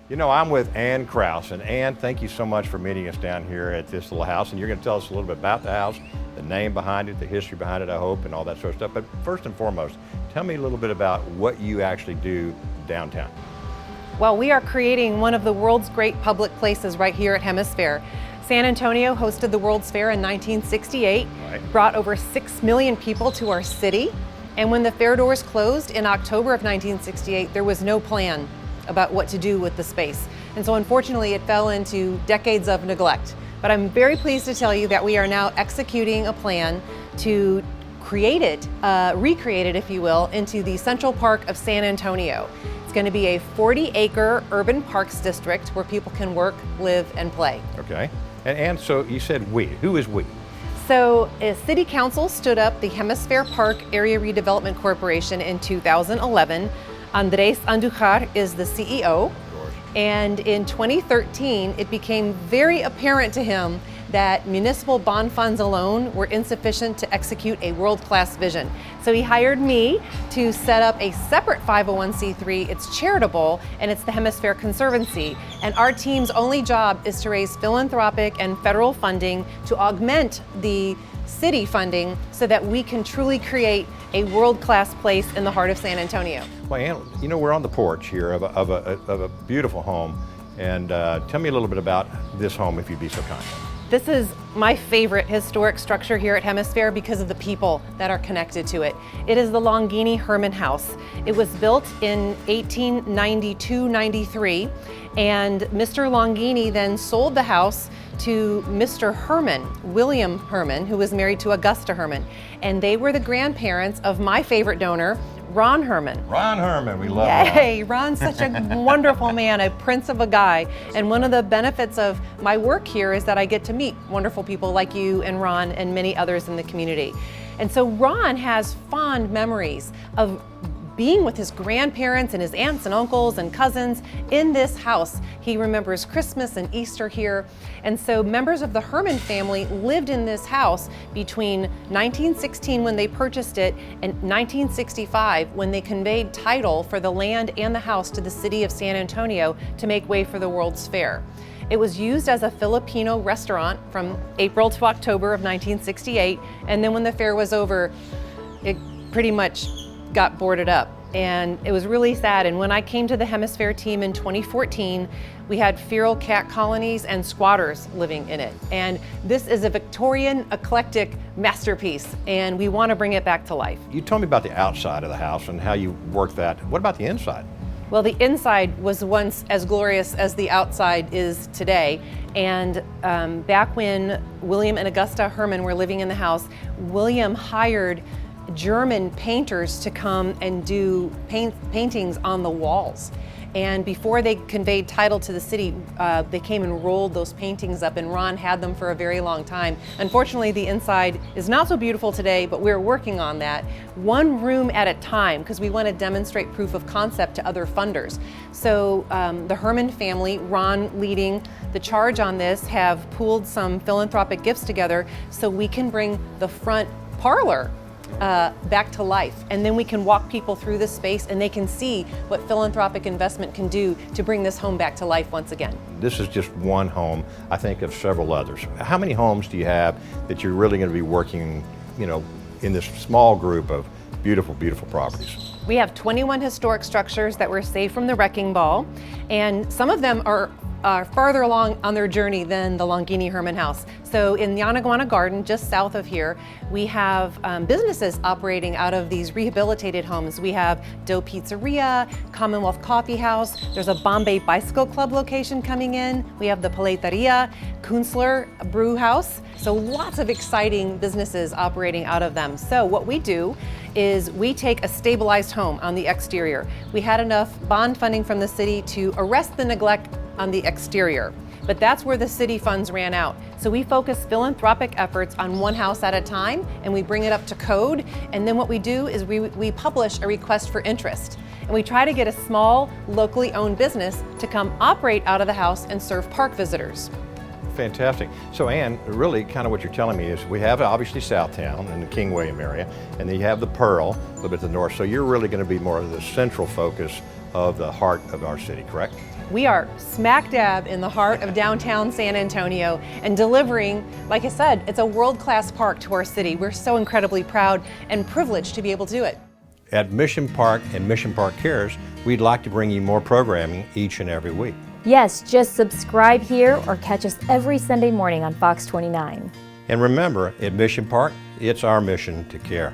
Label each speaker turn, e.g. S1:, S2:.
S1: You know, I'm with Ann Krause, and Ann, thank you so much for meeting us down here at this little house, and you're going to tell us a little bit about the house, the name behind it, the history behind it, I hope, and all that sort of stuff. But first and foremost, tell me a little bit about what you actually do downtown.
S2: Well, we are creating one of the world's great public places right here at Hemisfair. San Antonio hosted the World's Fair in 1968, brought over 6 million people to our city, and when the fair doors closed in October of 1968, there was no plan about what to do with the space. And so unfortunately, it fell into decades of neglect. But I'm very pleased to tell you that we are now executing a plan to create it, recreate it, if you will, into the Central Park of San Antonio. It's going to be a 40-acre urban parks district where people can work, live, and play.
S1: Okay. And so you said we. Who is we?
S2: So City Council stood up the Hemisfair Park Area Redevelopment Corporation in 2011. Andres Andujar is the CEO. And in 2013, it became very apparent to him that municipal bond funds alone were insufficient to execute a world-class vision. So he hired me to set up a separate 501c3. It's charitable, and it's the Hemisfair Conservancy. And our team's only job is to raise philanthropic and federal funding to augment the city funding so that we can truly create a world-class place in the heart of San Antonio.
S1: Well, Ann, you know, we're on the porch here of a beautiful home, and tell me a little bit about this home, if you'd be so kind.
S2: This is my favorite historic structure here at Hemisfair because of the people that are connected to it. It is the Longini Herman House. It was built in 1892-93, and Mr. Longini then sold the house to Mr. Herman, William Herman, who was married to Augusta Herman. And they were the grandparents of my favorite donor, Ron Herman.
S1: Ron Herman, we love
S2: Yay, Ron's such a wonderful man, a prince of a guy. And one of the benefits of my work here is that I get to meet wonderful people like you and Ron and many others in the community. And so Ron has fond memories of being with his grandparents and his aunts and uncles and cousins in this house. He remembers Christmas and Easter here. And so members of the Herman family lived in this house between 1916 when they purchased it and 1965 when they conveyed title for the land and the house to the city of San Antonio to make way for the World's Fair. It was used as a Filipino restaurant from April to October of 1968. And then when the fair was over, it pretty much got boarded up, and it was really sad. And when I came to the Hemisfair team in 2014, we had feral cat colonies and squatters living in it. And this is a Victorian eclectic masterpiece, and we want to bring it back to life.
S1: You told me about the outside of the house and how you work that. What about the inside?
S2: Well, the inside was once as glorious as the outside is today. And back when William and Augusta Herman were living in the house, William hired German painters to come and do paintings on the walls. And before they conveyed title to the city, they came and rolled those paintings up, and Ron had them for a very long time. Unfortunately, the inside is not so beautiful today, but we're working on that, one room at a time, because we want to demonstrate proof of concept to other funders. So the Herman family, Ron leading the charge on this, have pooled some philanthropic gifts together so we can bring the front parlor back to life. And then we can walk people through this space and they can see what philanthropic investment can do to bring this home back to life once again.
S1: This is just one home, I think, of several others. How many homes do you have that you're really going to be working, you know, in this small group of beautiful, beautiful properties?
S2: We have 21 historic structures that were saved from the wrecking ball, and some of them are farther along on their journey than the Longini Herman House. So in Yanaguana Garden, just south of here, we have businesses operating out of these rehabilitated homes. We have Dough Pizzeria, Commonwealth Coffee House, there's a Bombay Bicycle Club location coming in, we have the Paleteria, Kunstler Brew House. So lots of exciting businesses operating out of them. So what we do is we take a stabilized home on the exterior. We had enough bond funding from the city to arrest the neglect on the exterior, but that's where the city funds ran out. So we focus philanthropic efforts on one house at a time, and we bring it up to code. And then what we do is we publish a request for interest. And we try to get a small, locally owned business to come operate out of the house and serve park visitors.
S1: Fantastic. So Ann, really kind of what you're telling me is we have obviously Southtown in the King William area, and then you have the Pearl a little bit to the north. So you're really going to be more of the central focus of the heart of our city, correct?
S2: We are smack dab in the heart of downtown San Antonio and delivering, like I said, it's a world-class park to our city. We're so incredibly proud and privileged to be able to do it.
S1: At Mission Park and Mission Park Cares, we'd like to bring you more programming each and every week.
S3: Yes, just subscribe here or catch us every Sunday morning on Fox 29.
S1: And remember, at Mission Park, it's our mission to care.